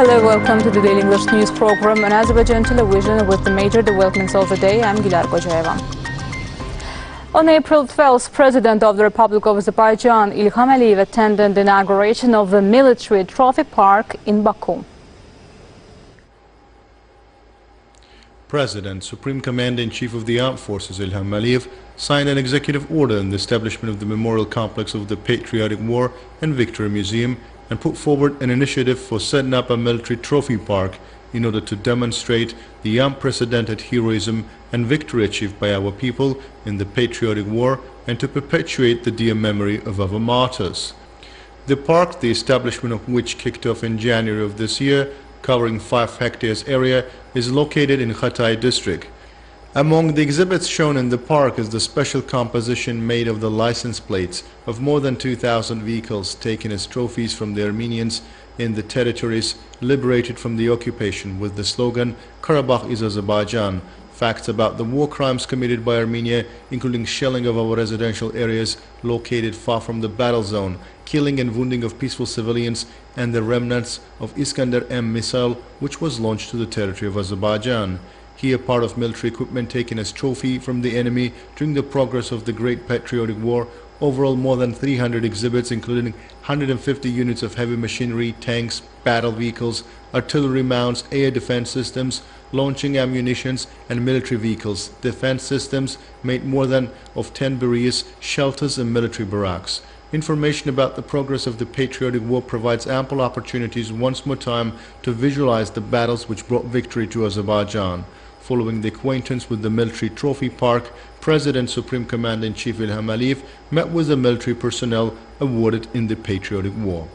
Hello, welcome to the Daily English News program on Azərbaycan Televiziya with the major developments of the day. I'm Qabarıq. On April 12th, President of the Republic of Azerbaijan, İlham attended the inauguration of the military trophy park in Baku. President, Supreme Commander-in-Chief of the Armed Forces İlham signed an executive order on the establishment of the memorial complex of the Patriotic War and Victory Museum and put forward an initiative for setting up a military trophy park in order to demonstrate the unprecedented heroism and victory achieved by our people in the Patriotic War and to perpetuate the dear memory of our martyrs. The park, the establishment of which kicked off in January of this year, covering 5 hectares area, is located in Hatay district. Among the exhibits shown in the park is the special composition made of the license plates of more than 2,000 vehicles taken as trophies from the Armenians in the territories liberated from the occupation with the slogan "Qarabağ is Azerbaijan." Facts about the war crimes committed by Armenia, including shelling of our residential areas located far from the battle zone, killing and wounding of peaceful civilians, and the remnants of Iskander-M missile which was launched to the territory of Azerbaijan. Here, part of military equipment taken as trophy from the enemy during the progress of the Great Patriotic War. Overall, more than 300 exhibits, including 150 units of heavy machinery, tanks, battle vehicles, artillery mounts, air defense systems, launching ammunitions, and military vehicles. Defense systems made more than of 10 barriers, shelters, and military barracks. Information about the progress of the Patriotic War provides ample opportunities once more time to visualize the battles which brought victory to Azerbaijan. Following the acquaintance with the military trophy park, President Supreme Commander-in-Chief İlham met with the military personnel awarded in the Patriotic War.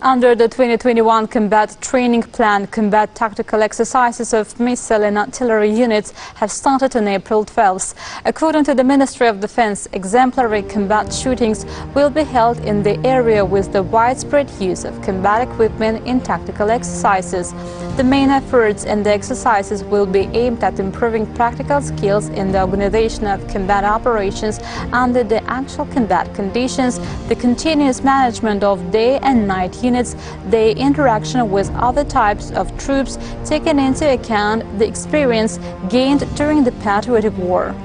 Under the 2021 Combat Training Plan, combat tactical exercises of missile and artillery units have started on April 12th. According to the Ministry of Defense, exemplary combat shootings will be held in the area with the widespread use of combat equipment in tactical exercises. The main efforts in the exercises will be aimed at improving practical skills in the organization of combat operations under the actual combat conditions, the continuous management of day and night units, the interaction with other types of troops, taking into account the experience gained during the Patriotic War.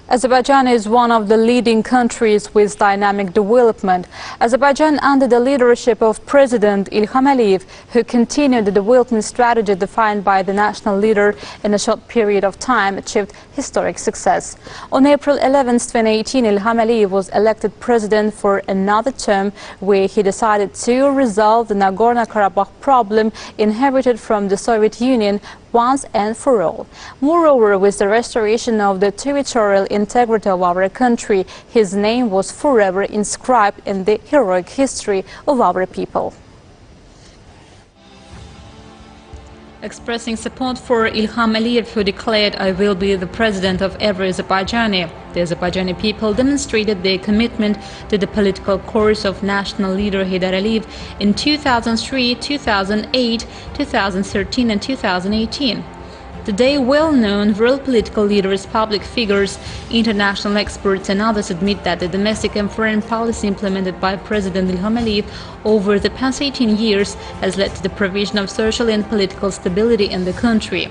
Azerbaijan is one of the leading countries with dynamic development. Azerbaijan, under the leadership of President İlham, who continued the development strategy defined by the national leader in a short period of time, achieved historic success. On April 11, 2018, İlham was elected president for another term, where he decided to resolve the Nagorno-Karabakh problem inherited from the Soviet Union once and for all. Moreover, with the restoration of the territorial integrity of our country, his name was forever inscribed in the heroic history of our people. Expressing support for İlham Aliyev, who declared, "I will be the president of every Azerbaijani," the Azerbaijani people demonstrated their commitment to the political course of national leader Heydar Aliyev in 2003, 2008, 2013 and 2018. Today, well-known world political leaders, public figures, international experts and others admit that the domestic and foreign policy implemented by President İlham Aliyev over the past 18 years has led to the provision of social and political stability in the country.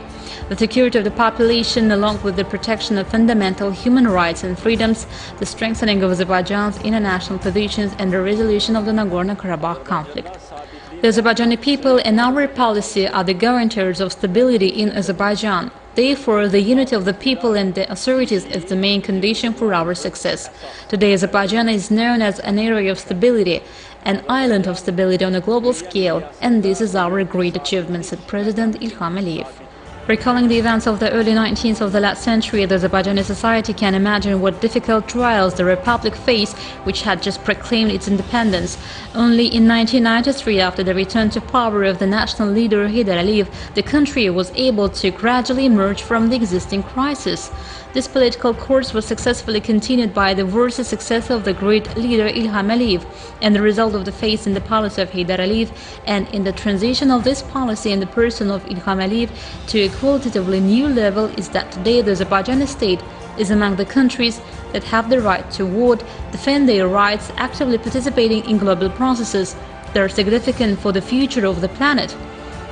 The security of the population, along with the protection of fundamental human rights and freedoms, the strengthening of Azerbaijan's international positions and the resolution of the Nagorno-Karabakh conflict. The Azerbaijani people and our policy are the guarantors of stability in Azerbaijan. Therefore, the unity of the people and the authorities is the main condition for our success. Today, Azerbaijan is known as an area of stability, an island of stability on a global scale, and this is our great achievement, said President İlham Aliyev. Recalling the events of the early 19th of the last century, the Azerbaijani society can imagine what difficult trials the republic faced, which had just proclaimed its independence. Only in 1993, after the return to power of the national leader Heydar Aliyev, the country was able to gradually emerge from the existing crisis. This political course was successfully continued by the worthy successor of the great leader İlham Aliyev, and the result of the faith in the policy of Heydar Aliyev and in the transition of this policy in the person of İlham Aliyev to a qualitatively new level is that today the Azerbaijani state is among the countries that have the right to vote, defend their rights, actively participating in global processes that are significant for the future of the planet.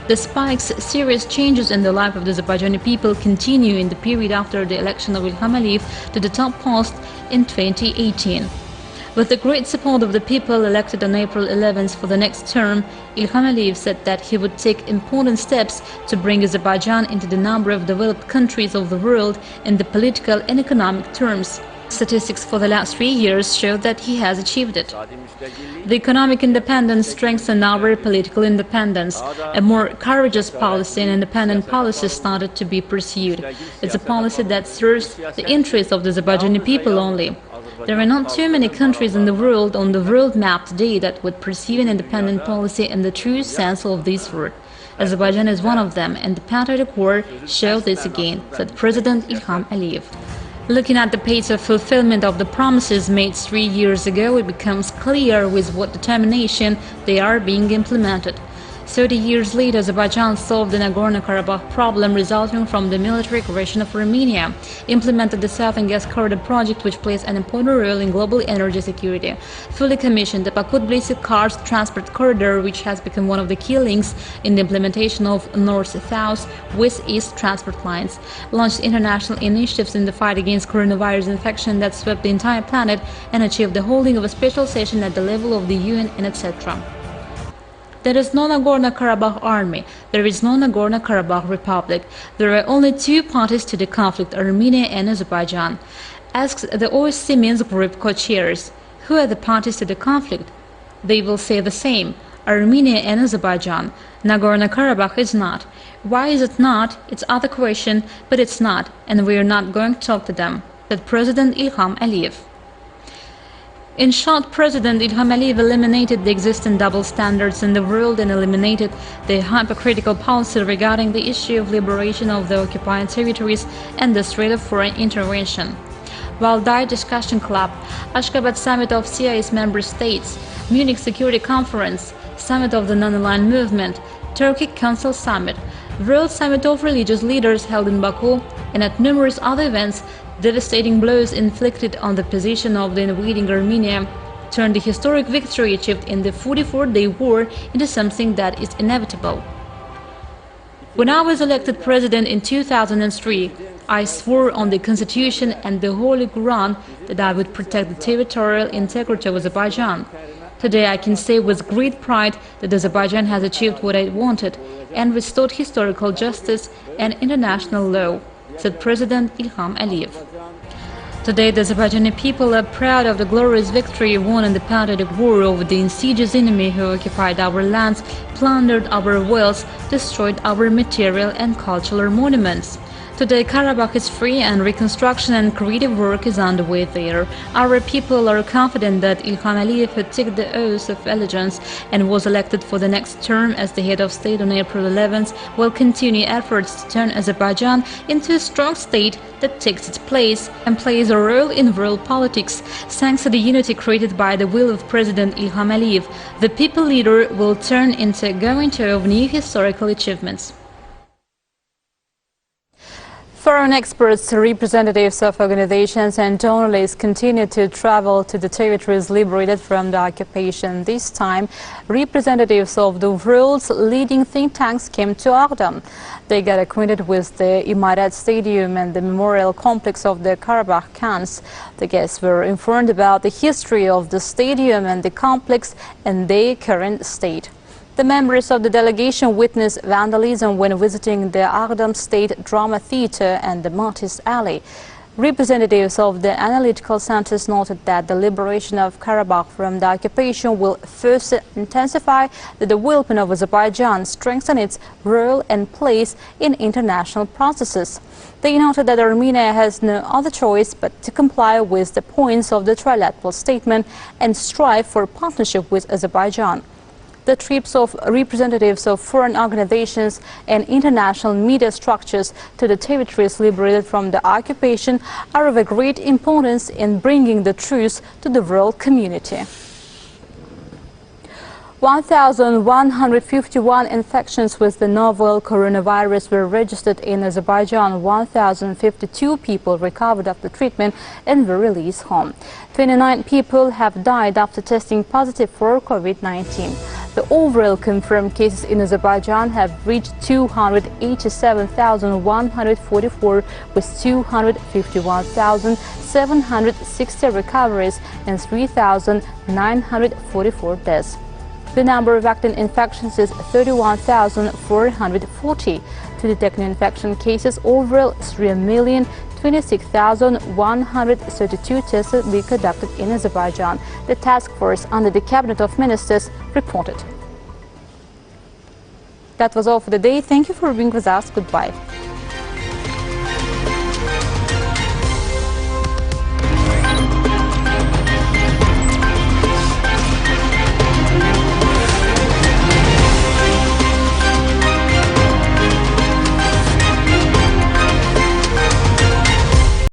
Despite serious changes in the life of the Azerbaijani people continue in the period after the election of İlham Əliyev to the top post in 2018. With the great support of the people elected on April 11th for the next term, İlham Əliyev said that he would take important steps to bring Azerbaijan into the number of developed countries of the world in the political and economic terms. Statistics for the last 3 years show that he has achieved it. The economic independence strengthened our political independence. A more courageous policy and independent policy started to be pursued. It's a policy that serves the interests of the Azerbaijani people only. There are not too many countries in the world on the world map today that would pursue an independent policy in the true sense of this word. Azerbaijan is one of them, and the patriotic war shows this again, said President İlham Əliyev. Looking at the pace of fulfillment of the promises made 3 years ago, it becomes clear with what determination they are being implemented. 30 years later, Azerbaijan solved the Nagorno-Karabakh problem resulting from the military aggression of Armenia, implemented the Southern Gas Corridor project, which plays an important role in global energy security, fully commissioned the Baku-Tbilisi-Kars transport corridor, which has become one of the key links in the implementation of North-South, West-East transport lines, launched international initiatives in the fight against coronavirus infection that swept the entire planet, and achieved the holding of a special session at the level of the UN, and etc. There is no Nagorno-Karabakh army. There is no Nagorno-Karabakh Republic. There are only two parties to the conflict, Armenia and Azerbaijan. Asks the OSCE Minsk Group co-chairs, who are the parties to the conflict? They will say the same, Armenia and Azerbaijan. Nagorno-Karabakh is not. Why is it not? It's other question, but it's not, and we are not going to talk to them, said President İlham Əliyev. In short, President İlham Əliyev eliminated the existing double standards in the world and eliminated the hypocritical policy regarding the issue of liberation of the occupied territories and the threat of foreign intervention. Valdai Discussion Club, Ashgabat Summit of CIS Member States, Munich Security Conference, Summit of the Non-Aligned Movement, Turkic Council Summit, World Summit of Religious Leaders held in Baku, and at numerous other events, devastating blows inflicted on the position of the invading Armenia turned the historic victory achieved in the 44-day war into something that is inevitable. When I was elected president in 2003, I swore on the Constitution and the Holy Quran that I would protect the territorial integrity of Azerbaijan. Today I can say with great pride that Azerbaijan has achieved what I wanted and restored historical justice and international law, said President İlham Əliyev. Today, the Azerbaijani people are proud of the glorious victory won in the patriotic war over the insidious enemy who occupied our lands, plundered our wells, destroyed our material and cultural monuments. Today, Karabakh is free and reconstruction and creative work is underway there. Our people are confident that İlham Əliyev, who took the oath of allegiance and was elected for the next term as the head of state on April 11th, will continue efforts to turn Azerbaijan into a strong state that takes its place and plays a role in world politics. Thanks to the unity created by the will of President İlham Əliyev, the people leader will turn into a guarantor of new historical achievements. Foreign experts, representatives of organizations and journalists continue to travel to the territories liberated from the occupation. This time, representatives of the world's leading think tanks came to Ağdam. They got acquainted with the İmarat Stadium and the memorial complex of the Karabakh Khans. The guests were informed about the history of the stadium and the complex and their current state. The members of the delegation witnessed vandalism when visiting the Ağdam State Drama Theatre and the Martis Alley. Representatives of the analytical centers noted that the liberation of Karabakh from the occupation will first intensify the development of Azerbaijan, strengthen its role and place in international processes. They noted that Armenia has no other choice but to comply with the points of the trilateral statement and strive for partnership with Azerbaijan. The trips of representatives of foreign organizations and international media structures to the territories liberated from the occupation are of a great importance in bringing the truth to the world community. 1,151 infections with the novel coronavirus were registered in Azerbaijan. 1,052 people recovered after treatment and were released home. 29 people have died after testing positive for COVID-19. The overall confirmed cases in Azerbaijan have reached 287,144 with 251,760 recoveries and 3,944 deaths. The number of active infections is 31,440. To detect new infection cases, overall 3,026,132 tests will be conducted in Azerbaijan. The task force under the Cabinet of Ministers reported. That was all for the day. Thank you for being with us. Goodbye.